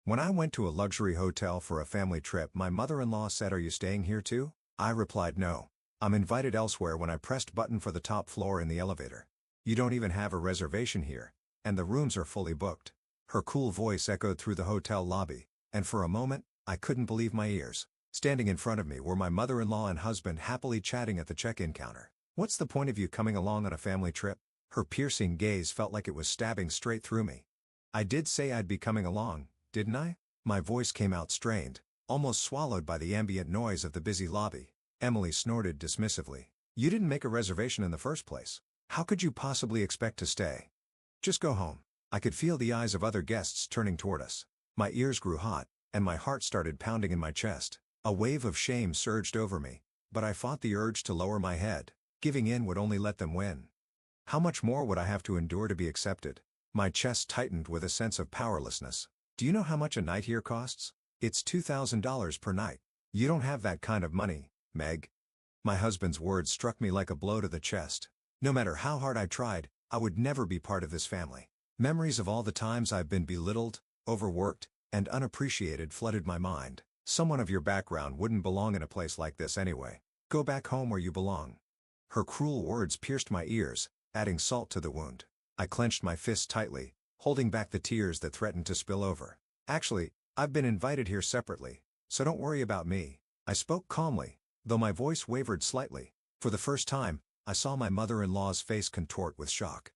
When I went to a luxury hotel for a family trip, my mother-in-law said, "Are you staying here too?" I replied, "No. I'm invited elsewhere," when I pressed button for the top floor in the elevator. "You don't even have a reservation here, and the rooms are fully booked." Her cool voice echoed through the hotel lobby, and for a moment, I couldn't believe my ears. Standing in front of me were my mother-in-law and husband happily chatting at the check-in counter. "What's the point of you coming along on a family trip?" Her piercing gaze felt like it was stabbing straight through me. "I did say I'd be coming along, didn't I?" My voice came out strained, almost swallowed by the ambient noise of the busy lobby. Emily snorted dismissively. "You didn't make a reservation in the first place. How could you possibly expect to stay? Just go home." I could feel the eyes of other guests turning toward us. My ears grew hot, and my heart started pounding in my chest. A wave of shame surged over me, but I fought the urge to lower my head. Giving in would only let them win. How much more would I have to endure to be accepted? My chest tightened with a sense of powerlessness. "Do you know how much a night here costs? It's $2,000 per night. You don't have that kind of money, Meg." My husband's words struck me like a blow to the chest. No matter how hard I tried, I would never be part of this family. Memories of all the times I've been belittled, overworked, and unappreciated flooded my mind. "Someone of your background wouldn't belong in a place like this anyway. Go back home where you belong." Her cruel words pierced my ears, adding salt to the wound. I clenched my fists tightly, holding back the tears that threatened to spill over. "Actually, I've been invited here separately, so don't worry about me." I spoke calmly, though my voice wavered slightly. For the first time, I saw my mother-in-law's face contort with shock.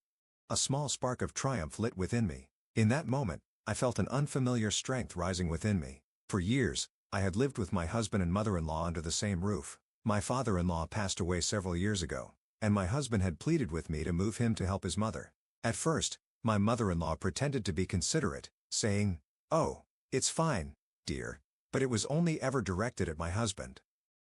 A small spark of triumph lit within me. In that moment, I felt an unfamiliar strength rising within me. For years, I had lived with my husband and mother-in-law under the same roof. My father-in-law passed away several years ago, and my husband had pleaded with me to move him to help his mother. At first, my mother-in-law pretended to be considerate, saying, "Oh, it's fine, dear," but it was only ever directed at my husband.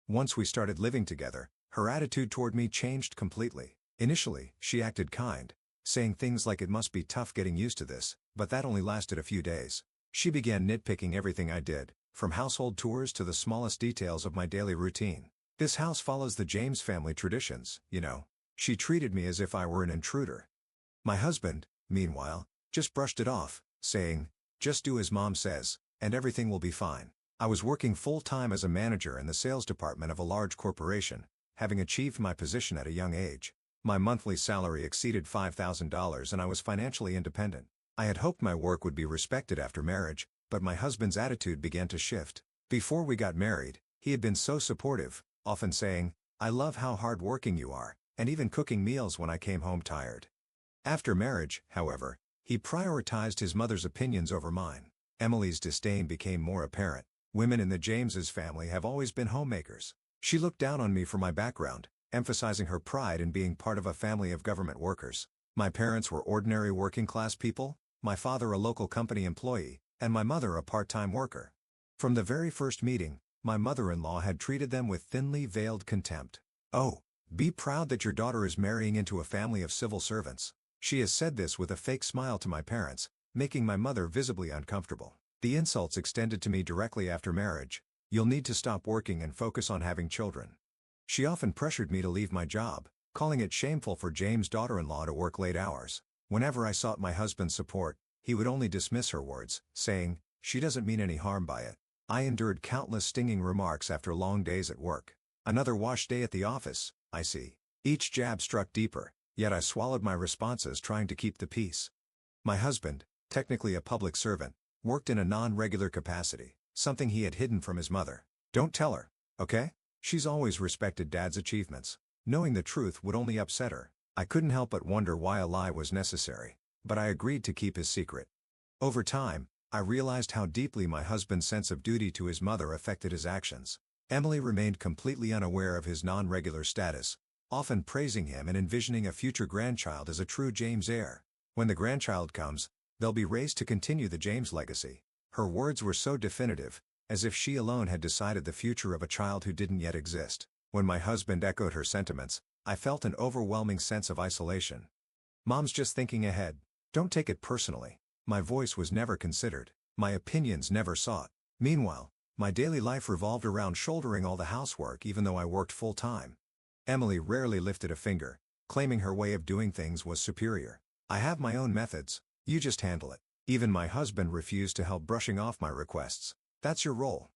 Once we started living together, her attitude toward me changed completely. Initially, she acted kind, saying things like, "It must be tough getting used to this," but that only lasted a few days. She began nitpicking everything I did, from household chores to the smallest details of my daily routine. "This house follows the James family traditions, you know." She treated me as if I were an intruder. My husband, meanwhile, just brushed it off, saying, "Just do as Mom says, and everything will be fine." I was working full-time as a manager in the sales department of a large corporation, having achieved my position at a young age. My monthly salary exceeded $5,000 and I was financially independent. I had hoped my work would be respected after marriage, but my husband's attitude began to shift. Before we got married, he had been so supportive, often saying, "I love how hard-working you are," and even cooking meals when I came home tired. After marriage, however, he prioritized his mother's opinions over mine. Emily's disdain became more apparent. Women in the Jameses family have always been homemakers. She looked down on me for my background, emphasizing her pride in being part of a family of government workers. My parents were ordinary working-class people, my father a local company employee, and my mother a part-time worker. From the very first meeting, my mother-in-law had treated them with thinly veiled contempt. "Oh, be proud that your daughter is marrying into a family of civil servants." She has said this with a fake smile to my parents, making my mother visibly uncomfortable. The insults extended to me directly after marriage. "You'll need to stop working and focus on having children." She often pressured me to leave my job, calling it shameful for James' daughter-in-law to work late hours. Whenever I sought my husband's support, he would only dismiss her words, saying, "She doesn't mean any harm by it." I endured countless stinging remarks after long days at work. "Another wash day at the office, I see." Each jab struck deeper, yet I swallowed my responses, trying to keep the peace. My husband, technically a public servant, worked in a non-regular capacity, something he had hidden from his mother. "Don't tell her, okay? She's always respected Dad's achievements." Knowing the truth would only upset her. I couldn't help but wonder why a lie was necessary, but I agreed to keep his secret. Over time, I realized how deeply my husband's sense of duty to his mother affected his actions. Emily remained completely unaware of his non-regular status, often praising him and envisioning a future grandchild as a true James heir. "When the grandchild comes, they'll be raised to continue the James legacy." Her words were so definitive, as if she alone had decided the future of a child who didn't yet exist. When my husband echoed her sentiments, I felt an overwhelming sense of isolation. "Mom's just thinking ahead. Don't take it personally." My voice was never considered. My opinions never sought. Meanwhile, my daily life revolved around shouldering all the housework even though I worked full-time. Emily rarely lifted a finger, claiming her way of doing things was superior. "I have my own methods, you just handle it." Even my husband refused to help brushing off my requests. That's your role.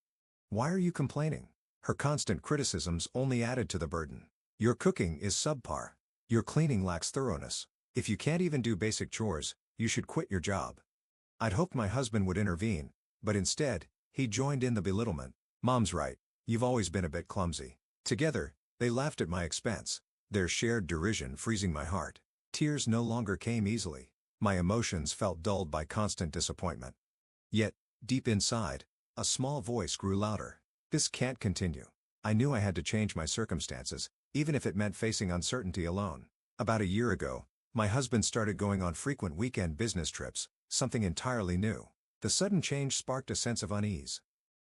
Why are you complaining? Her constant criticisms only added to the burden. Your cooking is subpar. Your cleaning lacks thoroughness. If you can't even do basic chores, you should quit your job. I'd hoped my husband would intervene, but instead, he joined in the belittlement. Mom's right. You've always been a bit clumsy. Together, they laughed at my expense, their shared derision freezing my heart. Tears no longer came easily. My emotions felt dulled by constant disappointment. Yet, deep inside, a small voice grew louder. This can't continue. I knew I had to change my circumstances, even if it meant facing uncertainty alone. About a year ago, my husband started going on frequent weekend business trips, something entirely new. The sudden change sparked a sense of unease.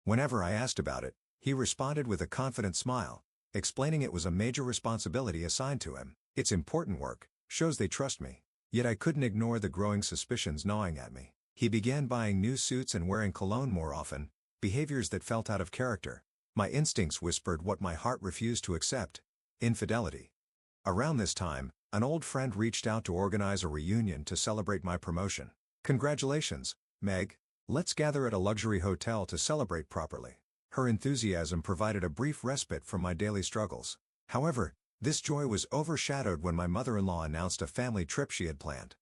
Whenever I asked about it, he responded with a confident smile, explaining it was a major responsibility assigned to him. It's important work, shows they trust me. Yet I couldn't ignore the growing suspicions gnawing at me. He began buying new suits and wearing cologne more often, behaviors that felt out of character. My instincts whispered what my heart refused to accept: infidelity. Around this time, an old friend reached out to organize a reunion to celebrate my promotion. Congratulations, Meg. Let's gather at a luxury hotel to celebrate properly. Her enthusiasm provided a brief respite from my daily struggles. However, this joy was overshadowed when my mother-in-law announced a family trip she had planned.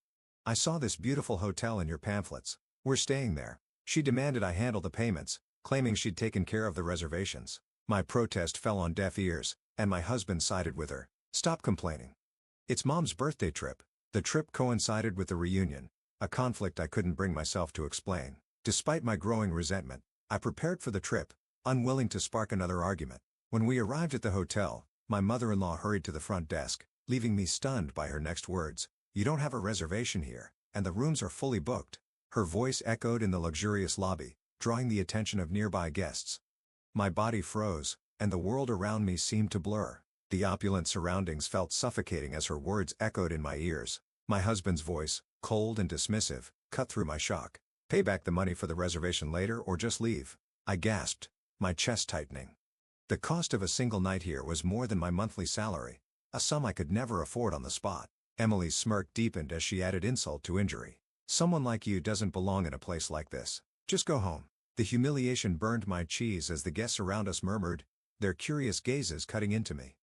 I saw this beautiful hotel in your pamphlets. We're staying there. She demanded I handle the payments, claiming she'd taken care of the reservations. My protest fell on deaf ears, and my husband sided with her. Stop complaining. It's Mom's birthday trip. The trip coincided with the reunion, a conflict I couldn't bring myself to explain. Despite my growing resentment, I prepared for the trip, unwilling to spark another argument. When we arrived at the hotel, my mother-in-law hurried to the front desk, leaving me stunned by her next words. You don't have a reservation here, and the rooms are fully booked. Her voice echoed in the luxurious lobby, drawing the attention of nearby guests. My body froze, and the world around me seemed to blur. The opulent surroundings felt suffocating as her words echoed in my ears. My husband's voice, cold and dismissive, cut through my shock. Pay back the money for the reservation later or just leave. I gasped, my chest tightening. The cost of a single night here was more than my monthly salary, a sum I could never afford on the spot. Emily's smirk deepened as she added insult to injury. Someone like you doesn't belong in a place like this. Just go home. The humiliation burned my cheese as the guests around us murmured, their curious gazes cutting into me.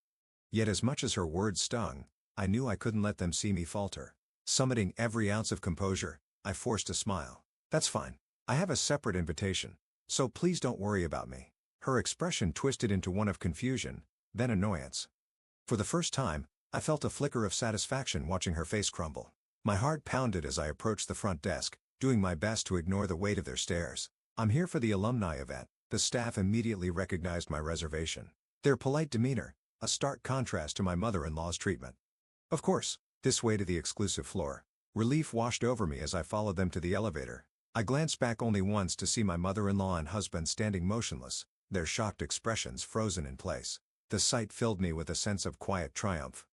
Yet as much as her words stung, I knew I couldn't let them see me falter. Summoning every ounce of composure, I forced a smile. That's fine. I have a separate invitation, so please don't worry about me. Her expression twisted into one of confusion, then annoyance. For the first time, I felt a flicker of satisfaction watching her face crumble. My heart pounded as I approached the front desk, doing my best to ignore the weight of their stares. I'm here for the alumni event. The staff immediately recognized my reservation. Their polite demeanor, a stark contrast to my mother-in-law's treatment. Of course, this way to the exclusive floor. Relief washed over me as I followed them to the elevator. I glanced back only once to see my mother-in-law and husband standing motionless, their shocked expressions frozen in place. The sight filled me with a sense of quiet triumph.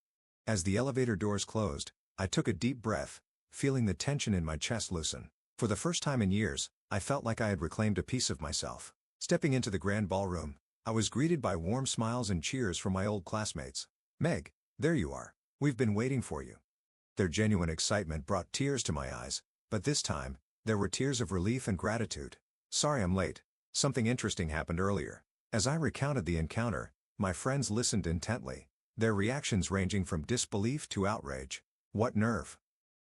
As the elevator doors closed, I took a deep breath, feeling the tension in my chest loosen. For the first time in years, I felt like I had reclaimed a piece of myself. Stepping into the grand ballroom, I was greeted by warm smiles and cheers from my old classmates. Meg, there you are. We've been waiting for you. Their genuine excitement brought tears to my eyes, but this time, there were tears of relief and gratitude. Sorry I'm late. Something interesting happened earlier. As I recounted the encounter, my friends listened intently, their reactions ranging from disbelief to outrage. What nerve!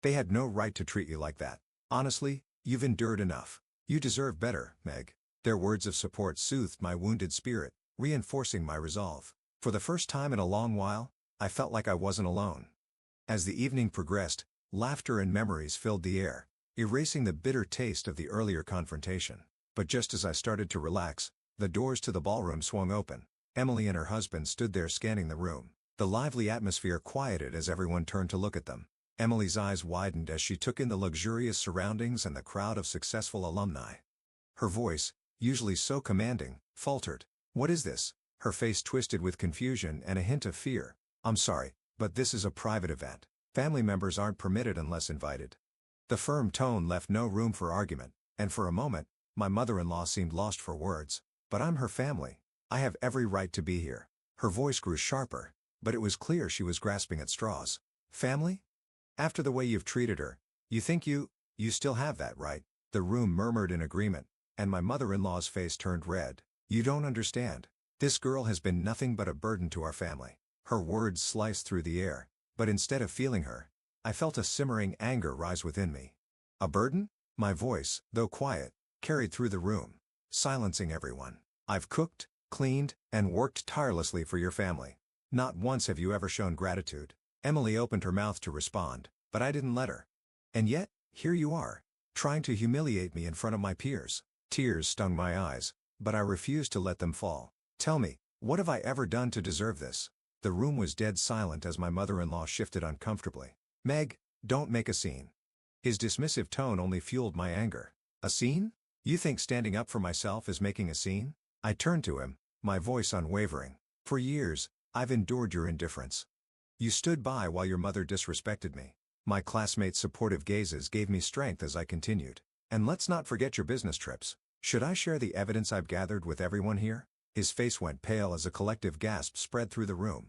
They had no right to treat you like that. Honestly, you've endured enough. You deserve better, Meg. Their words of support soothed my wounded spirit, reinforcing my resolve. For the first time in a long while, I felt like I wasn't alone. As the evening progressed, laughter and memories filled the air, erasing the bitter taste of the earlier confrontation. But just as I started to relax, the doors to the ballroom swung open. Emily and her husband stood there scanning the room. The lively atmosphere quieted as everyone turned to look at them. Emily's eyes widened as she took in the luxurious surroundings and the crowd of successful alumni. Her voice, usually so commanding, faltered. What is this? Her face twisted with confusion and a hint of fear. I'm sorry, but this is a private event. Family members aren't permitted unless invited. The firm tone left no room for argument, and for a moment, my mother-in-law seemed lost for words. But I'm her family. I have every right to be here. Her voice grew sharper, but it was clear she was grasping at straws. Family? After the way you've treated her, you think you still have that right? The room murmured in agreement, and my mother-in-law's face turned red. You don't understand. This girl has been nothing but a burden to our family. Her words sliced through the air, but instead of feeling her, I felt a simmering anger rise within me. A burden? My voice, though quiet, carried through the room, silencing everyone. I've cooked, cleaned, and worked tirelessly for your family. Not once have you ever shown gratitude. Emily opened her mouth to respond, but I didn't let her. And yet, here you are, trying to humiliate me in front of my peers. Tears stung my eyes, but I refused to let them fall. Tell me, what have I ever done to deserve this? The room was dead silent as my mother-in-law shifted uncomfortably. Meg, don't make a scene. His dismissive tone only fueled my anger. A scene? You think standing up for myself is making a scene? I turned to him, my voice unwavering. For years, I've endured your indifference. You stood by while your mother disrespected me. My classmates' supportive gazes gave me strength as I continued. And let's not forget your business trips. Should I share the evidence I've gathered with everyone here? His face went pale as a collective gasp spread through the room.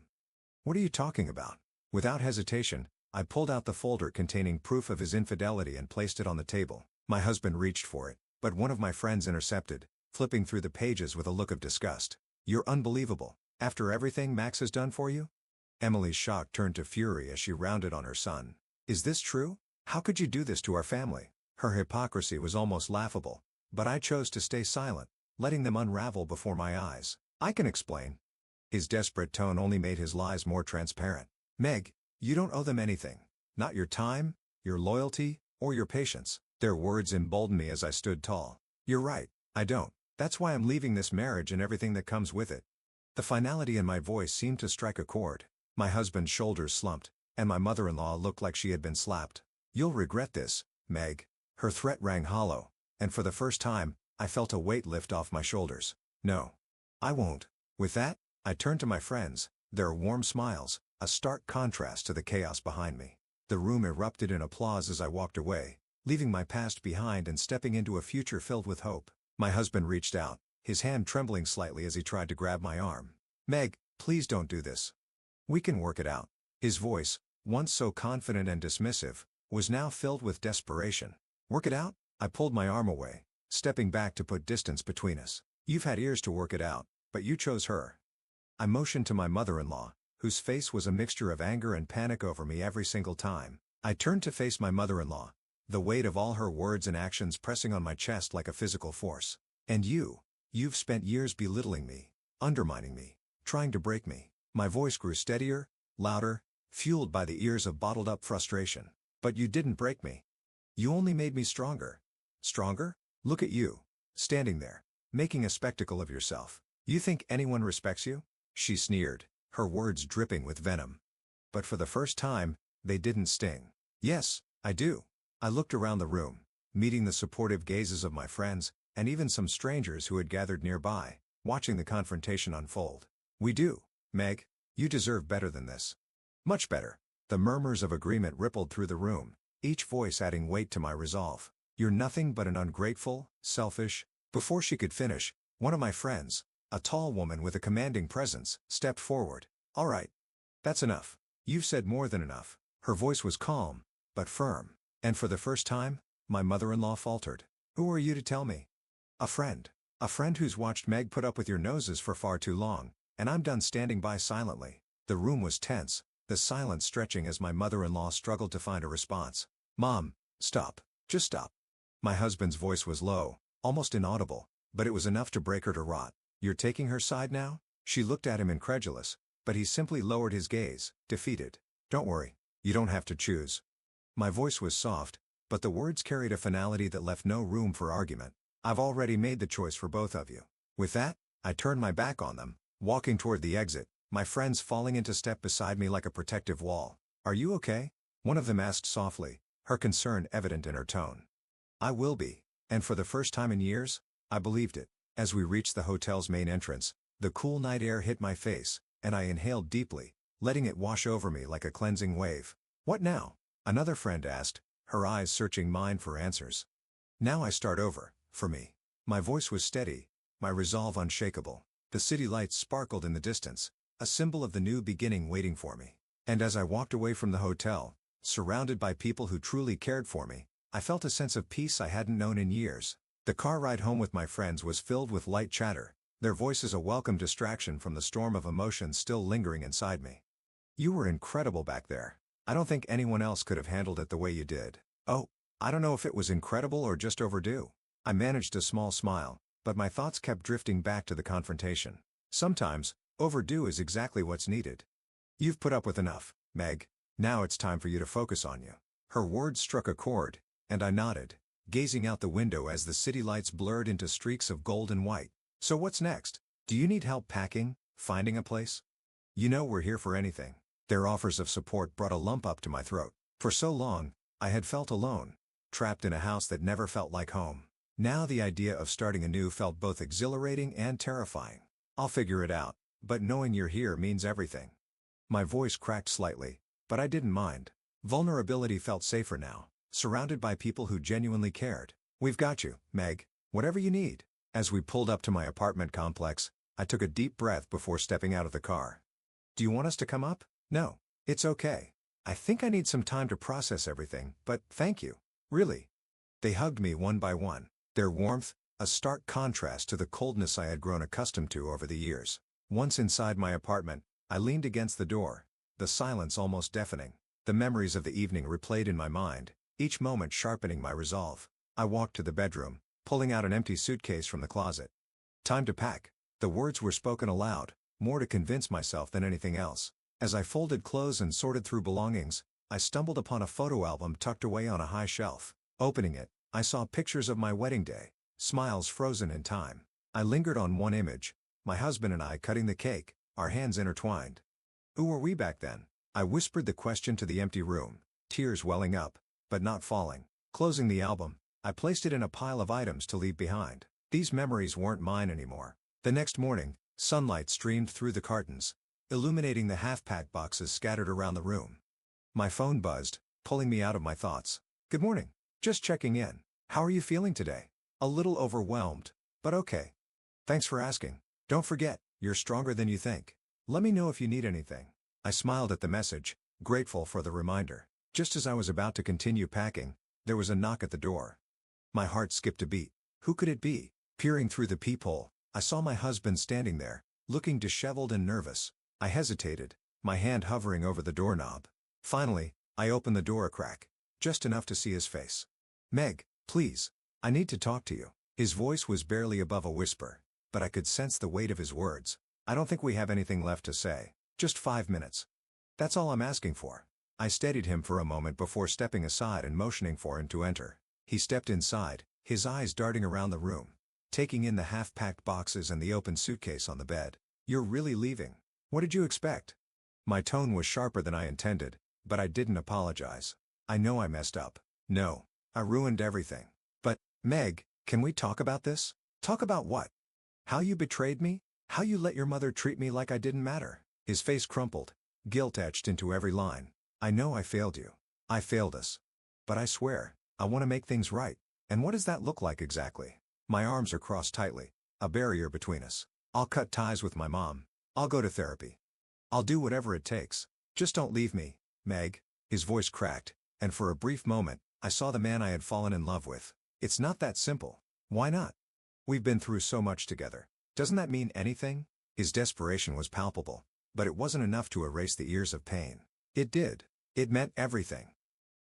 What are you talking about? Without hesitation, I pulled out the folder containing proof of his infidelity and placed it on the table. My husband reached for it, but one of my friends intercepted, flipping through the pages with a look of disgust. You're unbelievable. After everything Max has done for you? Emily's shock turned to fury as she rounded on her son. Is this true? How could you do this to our family? Her hypocrisy was almost laughable, but I chose to stay silent, letting them unravel before my eyes. I can explain. His desperate tone only made his lies more transparent. Meg, you don't owe them anything. Not your time, your loyalty, or your patience. Their words emboldened me as I stood tall. You're right, I don't. That's why I'm leaving this marriage and everything that comes with it. The finality in my voice seemed to strike a chord. My husband's shoulders slumped, and my mother-in-law looked like she had been slapped. You'll regret this, Meg. Her threat rang hollow, and for the first time, I felt a weight lift off my shoulders. No. I won't. With that, I turned to my friends, their warm smiles, a stark contrast to the chaos behind me. The room erupted in applause as I walked away, leaving my past behind and stepping into a future filled with hope. My husband reached out, his hand trembling slightly as he tried to grab my arm. Meg, please don't do this. We can work it out. His voice, once so confident and dismissive, was now filled with desperation. Work it out? I pulled my arm away, stepping back to put distance between us. You've had years to work it out, but you chose her. I motioned to my mother-in-law, whose face was a mixture of anger and panic over me every single time. I turned to face my mother-in-law, the weight of all her words and actions pressing on my chest like a physical force. And you've spent years belittling me, undermining me, trying to break me. My voice grew steadier, louder, fueled by the ears of bottled-up frustration. But you didn't break me. You only made me stronger. Stronger? Look at you, standing there, making a spectacle of yourself. You think anyone respects you? She sneered, her words dripping with venom. But for the first time, they didn't sting. Yes, I do. I looked around the room, meeting the supportive gazes of my friends, and even some strangers who had gathered nearby, watching the confrontation unfold. We do, Meg. You deserve better than this. Much better. The murmurs of agreement rippled through the room, each voice adding weight to my resolve. You're nothing but an ungrateful, selfish. Before she could finish, one of my friends, a tall woman with a commanding presence, stepped forward. All right. That's enough. You've said more than enough. Her voice was calm, but firm. And for the first time, my mother-in-law faltered. Who are you to tell me? A friend. A friend who's watched Meg put up with your noses for far too long, and I'm done standing by silently. The room was tense, the silence stretching as my mother-in-law struggled to find a response. Mom, stop. Just stop. My husband's voice was low, almost inaudible, but it was enough to break her to rot. You're taking her side now? She looked at him incredulous, but he simply lowered his gaze, defeated. Don't worry, you don't have to choose. My voice was soft, but the words carried a finality that left no room for argument. I've already made the choice for both of you. With that, I turned my back on them, walking toward the exit, my friends falling into step beside me like a protective wall. Are you okay? One of them asked softly, her concern evident in her tone. I will be, and for the first time in years, I believed it. As we reached the hotel's main entrance, the cool night air hit my face, and I inhaled deeply, letting it wash over me like a cleansing wave. What now? Another friend asked, her eyes searching mine for answers. Now I start over, for me. My voice was steady, my resolve unshakable. The city lights sparkled in the distance, a symbol of the new beginning waiting for me. And as I walked away from the hotel, surrounded by people who truly cared for me, I felt a sense of peace I hadn't known in years. The car ride home with my friends was filled with light chatter, their voices a welcome distraction from the storm of emotions still lingering inside me. You were incredible back there. I don't think anyone else could have handled it the way you did. Oh, I don't know if it was incredible or just overdue. I managed a small smile, but my thoughts kept drifting back to the confrontation. Sometimes, overdue is exactly what's needed. You've put up with enough, Meg. Now it's time for you to focus on you. Her words struck a chord, and I nodded, gazing out the window as the city lights blurred into streaks of gold and white. So what's next? Do you need help packing, finding a place? You know we're here for anything. Their offers of support brought a lump up to my throat. For so long, I had felt alone, trapped in a house that never felt like home. Now the idea of starting anew felt both exhilarating and terrifying. I'll figure it out, but knowing you're here means everything. My voice cracked slightly, but I didn't mind. Vulnerability felt safer now, surrounded by people who genuinely cared. We've got you, Meg, whatever you need. As we pulled up to my apartment complex, I took a deep breath before stepping out of the car. Do you want us to come up? No, it's okay. I think I need some time to process everything, but thank you. Really. They hugged me one by one, their warmth, a stark contrast to the coldness I had grown accustomed to over the years. Once inside my apartment, I leaned against the door, the silence almost deafening. The memories of the evening replayed in my mind, each moment sharpening my resolve. I walked to the bedroom, pulling out an empty suitcase from the closet. Time to pack. The words were spoken aloud, more to convince myself than anything else. As I folded clothes and sorted through belongings, I stumbled upon a photo album tucked away on a high shelf. Opening it, I saw pictures of my wedding day, smiles frozen in time. I lingered on one image, my husband and I cutting the cake, our hands intertwined. Who were we back then? I whispered the question to the empty room, tears welling up, but not falling. Closing the album, I placed it in a pile of items to leave behind. These memories weren't mine anymore. The next morning, sunlight streamed through the curtains, illuminating the half-packed boxes scattered around the room. My phone buzzed, pulling me out of my thoughts. Good morning. Just checking in. How are you feeling today? A little overwhelmed, but okay. Thanks for asking. Don't forget, you're stronger than you think. Let me know if you need anything. I smiled at the message, grateful for the reminder. Just as I was about to continue packing, there was a knock at the door. My heart skipped a beat. Who could it be? Peering through the peephole, I saw my husband standing there, looking disheveled and nervous. I hesitated, my hand hovering over the doorknob. Finally, I opened the door a crack, just enough to see his face. Meg, please, I need to talk to you. His voice was barely above a whisper, but I could sense the weight of his words. I don't think we have anything left to say. Just 5 minutes. That's all I'm asking for. I steadied him for a moment before stepping aside and motioning for him to enter. He stepped inside, his eyes darting around the room, taking in the half-packed boxes and the open suitcase on the bed. You're really leaving? What did you expect? My tone was sharper than I intended, but I didn't apologize. I know I messed up. No, I ruined everything. But, Meg, can we talk about this? Talk about what? How you betrayed me? How you let your mother treat me like I didn't matter? His face crumpled, guilt etched into every line. I know I failed you. I failed us. But I swear, I want to make things right. And what does that look like exactly? My arms are crossed tightly, a barrier between us. I'll cut ties with my mom. I'll go to therapy. I'll do whatever it takes. Just don't leave me, Meg. His voice cracked, and for a brief moment, I saw the man I had fallen in love with. It's not that simple. Why not? We've been through so much together. Doesn't that mean anything? His desperation was palpable, but it wasn't enough to erase the years of pain. It did. It meant everything.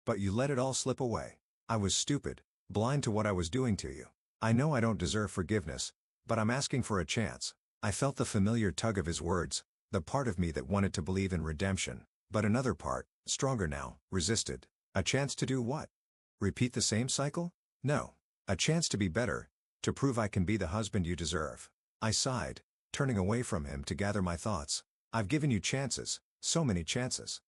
But you let it all slip away. I was stupid, blind to what I was doing to you. I know I don't deserve forgiveness, but I'm asking for a chance. I felt the familiar tug of his words, the part of me that wanted to believe in redemption, but another part, stronger now, resisted. A chance to do what? Repeat the same cycle? No. A chance to be better, to prove I can be the husband you deserve. I sighed, turning away from him to gather my thoughts. I've given you chances, so many chances.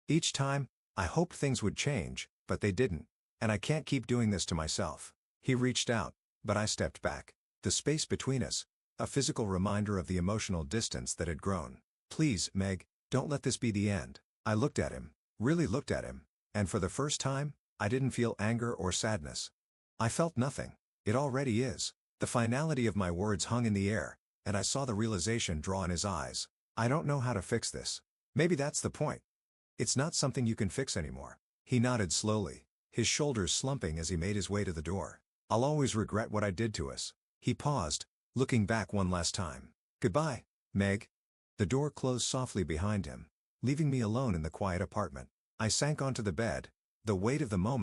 Each time, I hoped things would change, but they didn't, and I can't keep doing this to myself. He reached out, but I stepped back. The space between us, a physical reminder of the emotional distance that had grown. Please, Meg, don't let this be the end. I looked at him, really looked at him, and for the first time, I didn't feel anger or sadness. I felt nothing. It already is. The finality of my words hung in the air, and I saw the realization draw in his eyes. I don't know how to fix this. Maybe that's the point. It's not something you can fix anymore. He nodded slowly, his shoulders slumping as he made his way to the door. I'll always regret what I did to us. He paused, looking back one last time. Goodbye, Meg. The door closed softly behind him, leaving me alone in the quiet apartment. I sank onto the bed, the weight of the moment